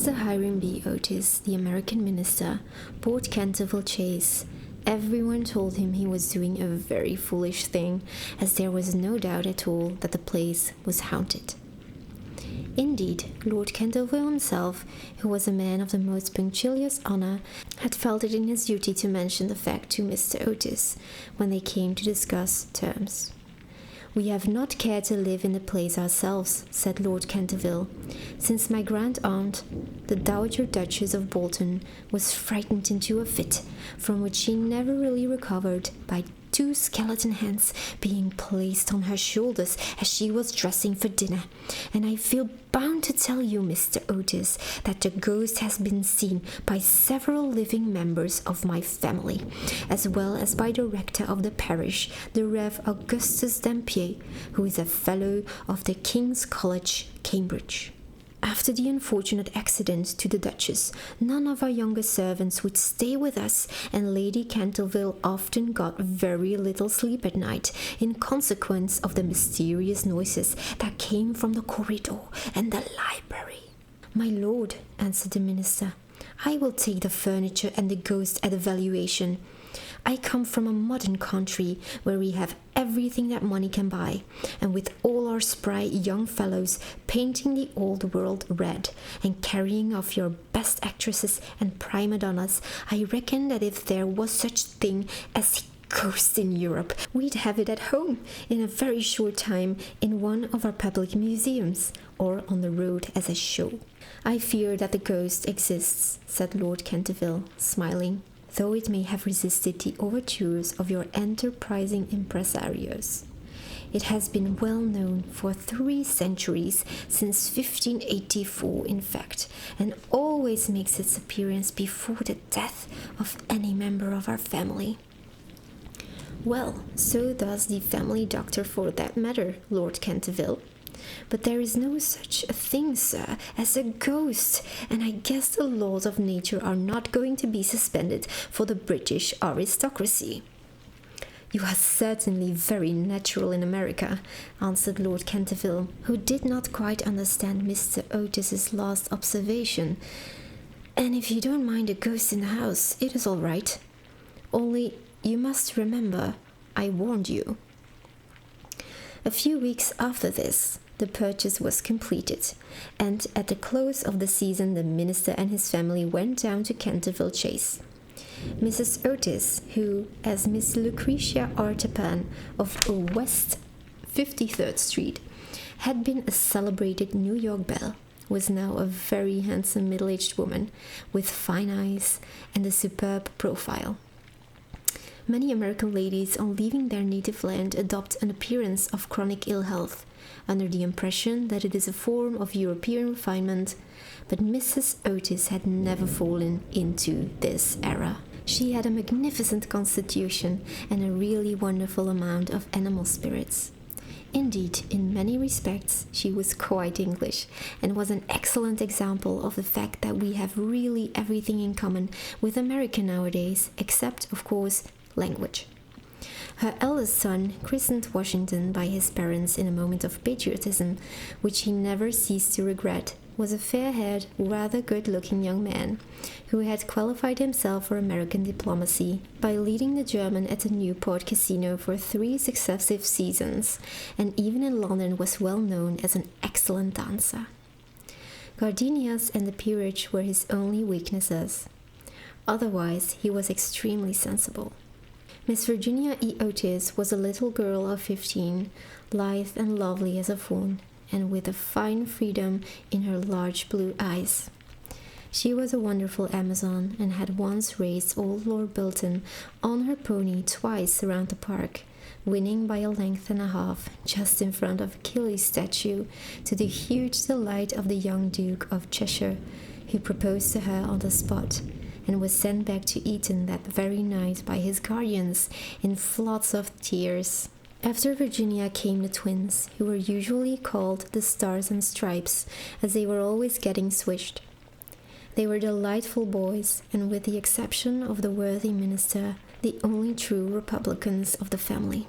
Mr. Hiram B. Otis, the American minister, bought Canterville Chase, everyone told him he was doing a very foolish thing, as there was no doubt at all that the place was haunted. Indeed, Lord Canterville himself, who was a man of the most punctilious honour, had felt it in his duty to mention the fact to Mr. Otis when they came to discuss terms. "We have not cared to live in the place ourselves," said Lord Canterville, "since my grand-aunt, the Dowager Duchess of Bolton, was frightened into a fit, from which she never really recovered, by 2 skeleton hands being placed on her shoulders as she was dressing for dinner. And I feel bound to tell you, Mr. Otis, that the ghost has been seen by several living members of my family, as well as by the rector of the parish, the Rev. Augustus Dampier, who is a fellow of the King's College, Cambridge. After the unfortunate accident to the Duchess, none of our younger servants would stay with us, and Lady Canterville often got very little sleep at night in consequence of the mysterious noises that came from the corridor and the library." "My lord," answered the minister, "I will take the furniture and the ghost at a valuation. I come from a modern country where we have everything that money can buy, and with all our spry young fellows painting the old world red and carrying off your best actresses and prima donnas, I reckon that if there was such a thing as ghosts in Europe, we'd have it at home in a very short time in one of our public museums, or on the road as a show." "I fear that the ghost exists," said Lord Canterville, smiling, "though it may have resisted the overtures of your enterprising impresarios. It has been well known for 3 centuries, since 1584 in fact, and always makes its appearance before the death of any member of our family." "Well, so does the family doctor for that matter, Lord Canterville. But there is no such a thing, sir, as a ghost, and I guess the laws of nature are not going to be suspended for the British aristocracy." "You are certainly very natural in America," answered Lord Canterville, who did not quite understand Mr. Otis's last observation. "And if you don't mind a ghost in the house, it is all right. Only you must remember, I warned you." A few weeks after this, the purchase was completed, and at the close of the season the minister and his family went down to Canterville Chase. Mrs. Otis, who, as Miss Lucretia Artapan of West 53rd Street, had been a celebrated New York belle, was now a very handsome middle-aged woman with fine eyes and a superb profile. Many American ladies on leaving their native land adopt an appearance of chronic ill health, under the impression that it is a form of European refinement, but Mrs. Otis had never fallen into this error. She had a magnificent constitution and a really wonderful amount of animal spirits. Indeed, in many respects, she was quite English, and was an excellent example of the fact that we have really everything in common with America nowadays, except, of course, language. Her eldest son, christened Washington by his parents in a moment of patriotism, which he never ceased to regret, was a fair-haired, rather good-looking young man, who had qualified himself for American diplomacy by leading the German at the Newport Casino for 3 successive seasons, and even in London was well known as an excellent dancer. Gardenias and the peerage were his only weaknesses. Otherwise, he was extremely sensible. Miss Virginia E. Otis was a little girl of 15, lithe and lovely as a fawn, and with a fine freedom in her large blue eyes. She was a wonderful Amazon, and had once raced old Lord Bilton on her pony twice around the park, winning by a length and a half, just in front of Achilles' statue, to the huge delight of the young Duke of Cheshire, who proposed to her on the spot, and was sent back to Eton that very night by his guardians in floods of tears. After Virginia came the twins, who were usually called the Stars and Stripes, as they were always getting swished. They were delightful boys, and with the exception of the worthy minister, the only true Republicans of the family.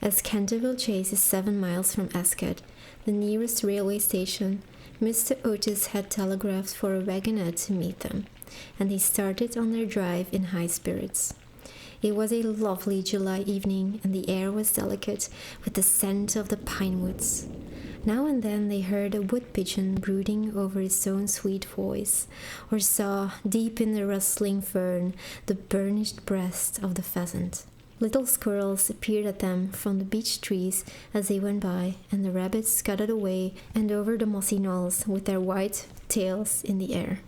As Canterville Chase is 7 miles from Ascot, the nearest railway station, Mr. Otis had telegraphed for a wagoner to meet them, and they started on their drive in high spirits. It was a lovely July evening, and the air was delicate with the scent of the pine woods. Now and then they heard a wood pigeon brooding over its own sweet voice, or saw, deep in the rustling fern, the burnished breast of the pheasant. Little squirrels appeared at them from the beech trees as they went by, and the rabbits scuttled away and over the mossy knolls with their white tails in the air.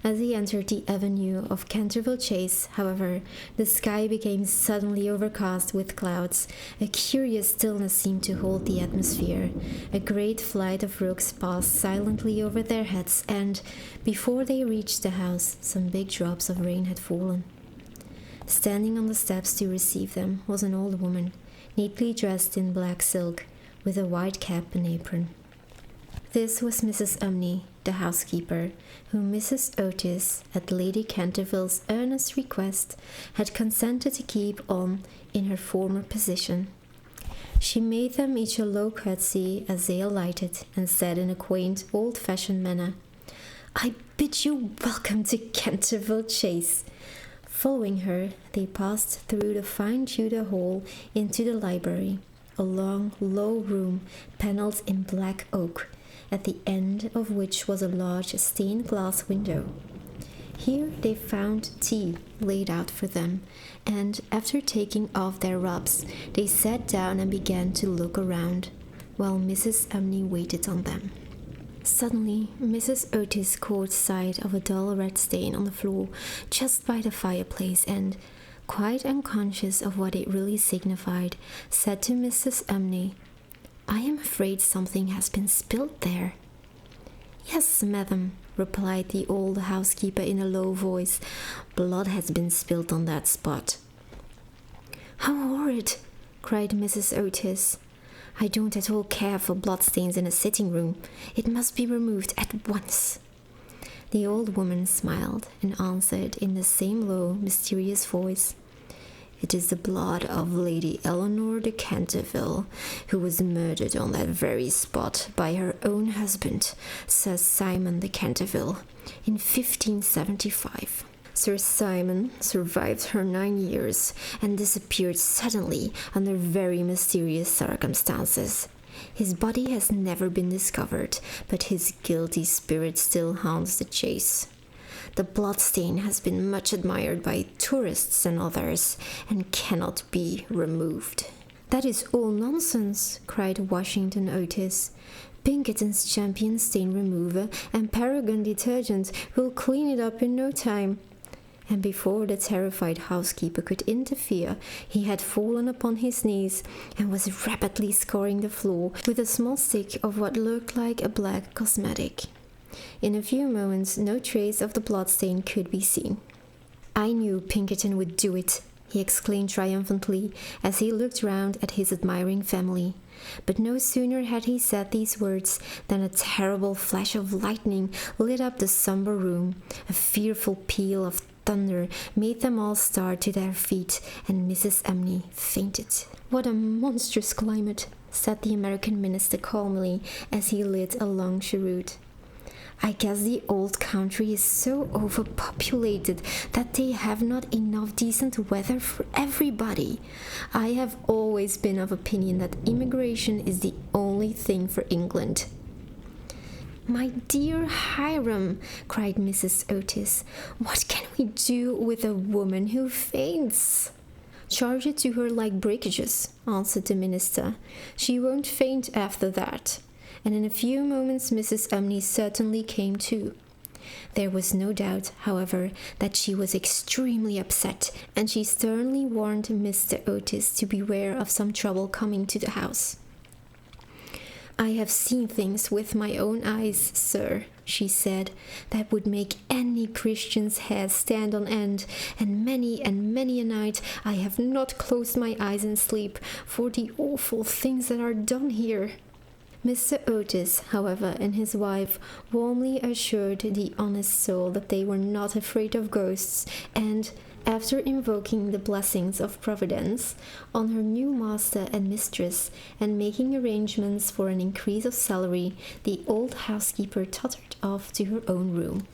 As they entered the avenue of Canterville Chase, however, the sky became suddenly overcast with clouds. A curious stillness seemed to hold the atmosphere. A great flight of rooks passed silently over their heads, and, before they reached the house, some big drops of rain had fallen. Standing on the steps to receive them was an old woman, neatly dressed in black silk, with a white cap and apron. This was Mrs. Umney, the housekeeper, whom Mrs. Otis, at Lady Canterville's earnest request, had consented to keep on in her former position. She made them each a low curtsy as they alighted, and said in a quaint, old-fashioned manner, "I bid you welcome to Canterville Chase." Following her, they passed through the fine Tudor hall into the library, a long, low room panelled in black oak, at the end of which was a large stained-glass window. Here they found tea laid out for them, and after taking off their wraps, they sat down and began to look around, while Mrs. Umney waited on them. Suddenly, Mrs. Otis caught sight of a dull red stain on the floor just by the fireplace and, quite unconscious of what it really signified, said to Mrs. Umney, "I am afraid something has been spilt there." "Yes, madam," replied the old housekeeper in a low voice. "Blood has been spilt on that spot." "How horrid!" cried Mrs. Otis. "I don't at all care for bloodstains in a sitting room. It must be removed at once." The old woman smiled and answered in the same low, mysterious voice, "It is the blood of Lady Eleanor de Canterville, who was murdered on that very spot by her own husband, Sir Simon de Canterville, in 1575. Sir Simon survived her 9 years and disappeared suddenly under very mysterious circumstances. His body has never been discovered, but his guilty spirit still haunts the chase. The bloodstain has been much admired by tourists and others, and cannot be removed." "That is all nonsense," cried Washington Otis. "Pinkerton's Champion Stain Remover and Paragon Detergent will clean it up in no time." And before the terrified housekeeper could interfere, he had fallen upon his knees and was rapidly scouring the floor with a small stick of what looked like a black cosmetic. In a few moments, no trace of the bloodstain could be seen. "I knew Pinkerton would do it," he exclaimed triumphantly as he looked round at his admiring family. But no sooner had he said these words than a terrible flash of lightning lit up the sombre room. A fearful peal of thunder made them all start to their feet, and Mrs. Umney fainted. "What a monstrous climate," said the American minister calmly as he lit a long cheroot. "I guess the old country is so overpopulated that they have not enough decent weather for everybody. I have always been of opinion that immigration is the only thing for England." "My dear Hiram," cried Mrs. Otis, "what can we do with a woman who faints?" "Charge it to her like breakages," answered the minister. "She won't faint after that." And in a few moments Mrs. Umney certainly came to. There was no doubt, however, that she was extremely upset, and she sternly warned Mr. Otis to beware of some trouble coming to the house. "I have seen things with my own eyes, sir," she said, "that would make any Christian's hair stand on end, and many a night I have not closed my eyes in sleep for the awful things that are done here." Mr. Otis, however, and his wife warmly assured the honest soul that they were not afraid of ghosts, and, After invoking the blessings of Providence on her new master and mistress and making arrangements for an increase of salary, the old housekeeper tottered off to her own room.